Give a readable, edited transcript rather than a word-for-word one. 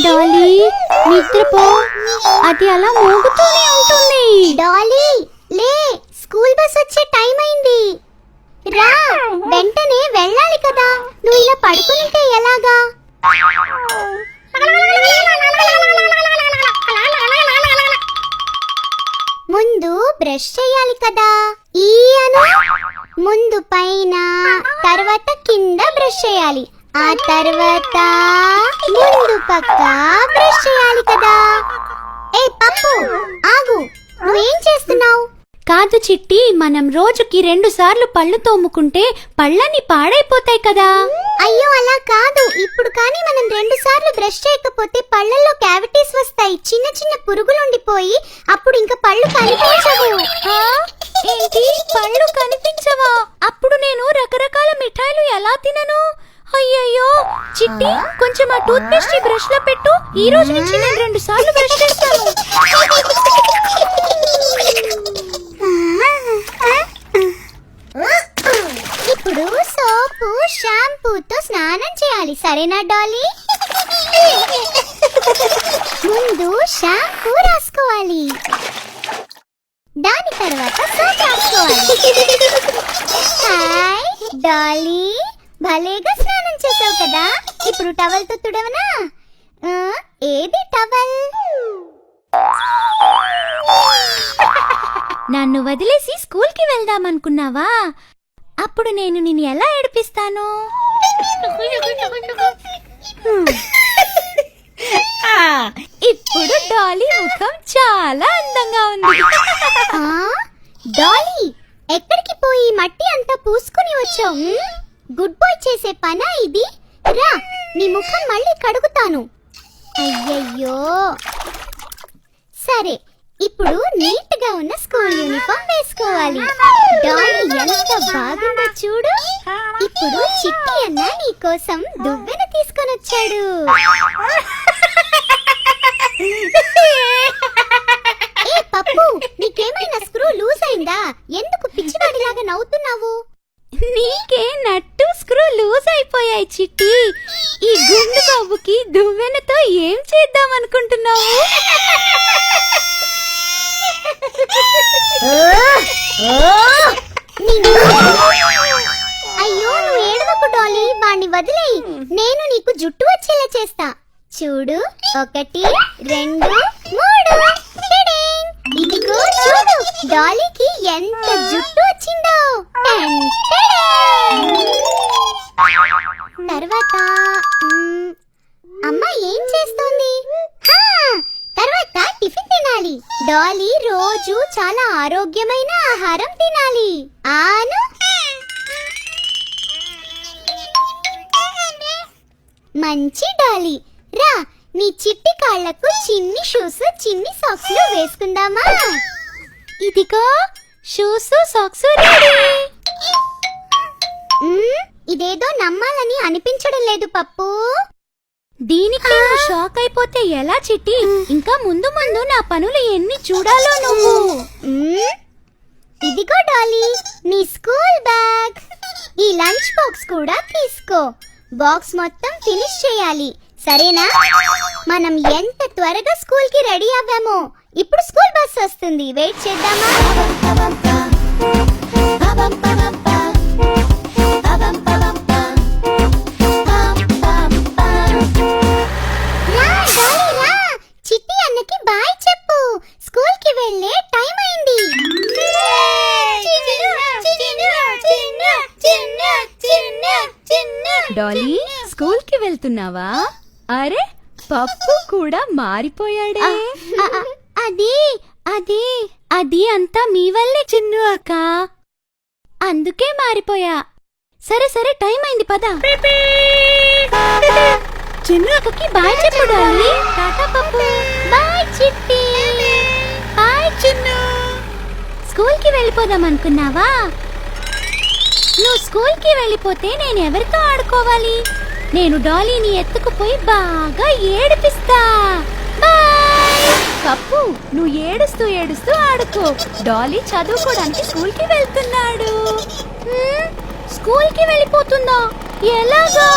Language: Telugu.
డాలీ నిద్రపో, అది అలా మోగుతూనే ఉంటుంది. డాలీ లే, స్కూల్ బస్ వచ్చే టైం అయింది. రా, వెంటనే వెళ్ళాలి కదా. నువ్వు ఇలా పడుకుంటే ఎలాగా? ముందు బ్రష్ చేయాలి కదా. ఈయను ముందు పైన, తర్వాత కింద బ్రష్ చేయాలి. ఆ తర్వాత ముందు పక్క బ్రష్ చేయాలి కదా. ఏ పప్పు, ఆగు, నువ్వేం చేస్తున్నావు? కాదు చిట్టి, మనం రోజుకి 2 సార్లు పళ్ళు తోముకుంటే పళ్ళని పాడైపోతాయి కదా. అయ్యో అలా కాదు. ఇప్పుడు కానీ మనం 2 సార్లు బ్రష్ చేయకపోతే పళ్ళల్లో క్యావిటీస్ వస్తాయి. చిన్న చిన్న పురుగులు ఉండిపోయి అప్పుడు ఇంకా పళ్ళు కనిపించవు. ఏంటి, పళ్ళు కనిపించవా? అప్పుడు నేను రకరకాల మిఠాయిలు ఎలా తినను? అయ్యయ్యో చిట్టి, కొంచెం ఆ టూత్ పేస్ట్ బ్రష్ లో పెట్టు. ఈ రోజు నుంచి నేను 2 సార్లు బ్రష్ చేస్తాను. ఇప్పుడు సోపు షాంపూతో స్నానం చేయాలి, సరేనా డాలీ? ముందు షాంపూ రాసుకోవాలి, దాని తర్వాత సోప్ రాసుకోవాలి. హాయ్ డాలీ, భలేగా స్నానం చేసావు కదా. ఇప్పుడు టవల్ తో తుడవనా? ఏది టవల్? నన్ను వదిలేసి స్కూల్ కి వెళ్దామనుకున్నావా? అప్పుడు నేను నిన్ను ఎలా ఏడిపిస్తాను? ఇప్పుడు డాలీ ముఖం చాలా అందంగా ఉంది. డాలీ, ఎక్కడికి పోయి మట్టి అంతా పూసుకుని వచ్చావు? గుడ్ బాయ్ చేసే పనా ఇది? రా, నీ ముఖం మళ్ళీ కడుగుతాను. అయ్యయ్యో, సరే, ఇప్పుడు నీట్ గా ఉన్న స్కూల్ యూనిఫామ్ వేసుకోవాలి. డాలీ ఎంత బాగుందో చూడు. ఇప్పుడు చిట్టి అన్న నీ కోసం దువ్వెన తీసుకొని వచ్చాడు. ఏ పప్పు, నీకేమైనా స్క్రూ లూజ్ అయిందా? ఎందుకు పిచ్చివాడిలాగా నవ్వుతున్నావు? నీకే నట్టు స్క్రూ లూజ్ అయిపోయాయి చిట్టి. ఈ గుండు బాబుకి దువ్వెనతో ఏం చేద్దాం అనుకుంటున్నావు? అయ్యో, నువ్వు ఏడవకు డాలీ, వాణ్ణి వదిలేయి. నేను నీకు జుట్టు వచ్చేలా చేస్తా. చూడు, 1 2 3. ఇదిగో చూడు, డాలీకి ఎంత జుట్టు వచ్చిందో. తర్వాత అమ్మ ఏం చేస్తోంది? తర్వాత టిఫిన్ తినాలి. డాలీ రోజు చాలా ఆరోగ్యమైన ఆహారం తినాలి. ఆను మంచి డాలీ, రా, నీ చిట్టి కాళ్లకు చిన్ని షూస్ చిన్ని సాక్స్ వేసుకుందామా? ఇదిగో షూస్ సాక్స్ రెడీ. ఇదేదో నమ్మాలని అనిపించడం లేదు పప్పు. దీనికి నువ్వు షాక్ అయిపోతే ఎలా చిట్టి? ఇంకా ముందు ముందు నా పనులు ఎన్ని చూడాలో నువ్వు. ఇదిగో డాలీ, నీ స్కూల్ బ్యాగ్. ఈ లంచ్ బాక్స్ కూడా తీసుకో. బాక్స్ మొత్తం ఫినిష్ చేయాలి, సరేనా? మనం ఎంత త్వరగా స్కూల్ కి రెడీ అవ్వామో. ఇప్పుడు స్కూల్ బస్ వస్తుంది, వెయిట్ చేద్దామా? చిట్టి అన్నకి బాయ్ చెప్పు. స్కూల్ కి వెళ్ళే టైం అయింది. డాలీ, స్కూల్ కి వెళ్తున్నావా? అరే, పప్పు కూడా మారిపోయాడే. అది అది అది అంతా మీ వల్లే చిన్ను అక్క, అందుకే మారిపోయా. సరే సరే, టైం అయింది, పద. చిన్ను అక్కకి బాయ్ చెప్పు డాలీ. టాటా పప్పు. బాయ్ చిట్టి. హాయ్ చిన్ను. స్కూల్ కి వెళ్ళిపోదాం అనుకున్నావా? నువ్వు స్కూల్ కి వెళ్ళిపోతే నేను ఎవరితో ఆడుకోవాలి? నేను డాలీని ఎత్తుకుపోయి బాగా ఏడిపిస్తా. బాయ్. పప్పు, నువ్వు ఏడుస్తూ ఏడుస్తూ ఆడుకో. డాలీ చదువుకోవడానికి స్కూల్ కి వెళ్తున్నాడు. స్కూల్ కి వెళ్ళిపోతుందా? ఎలాగా?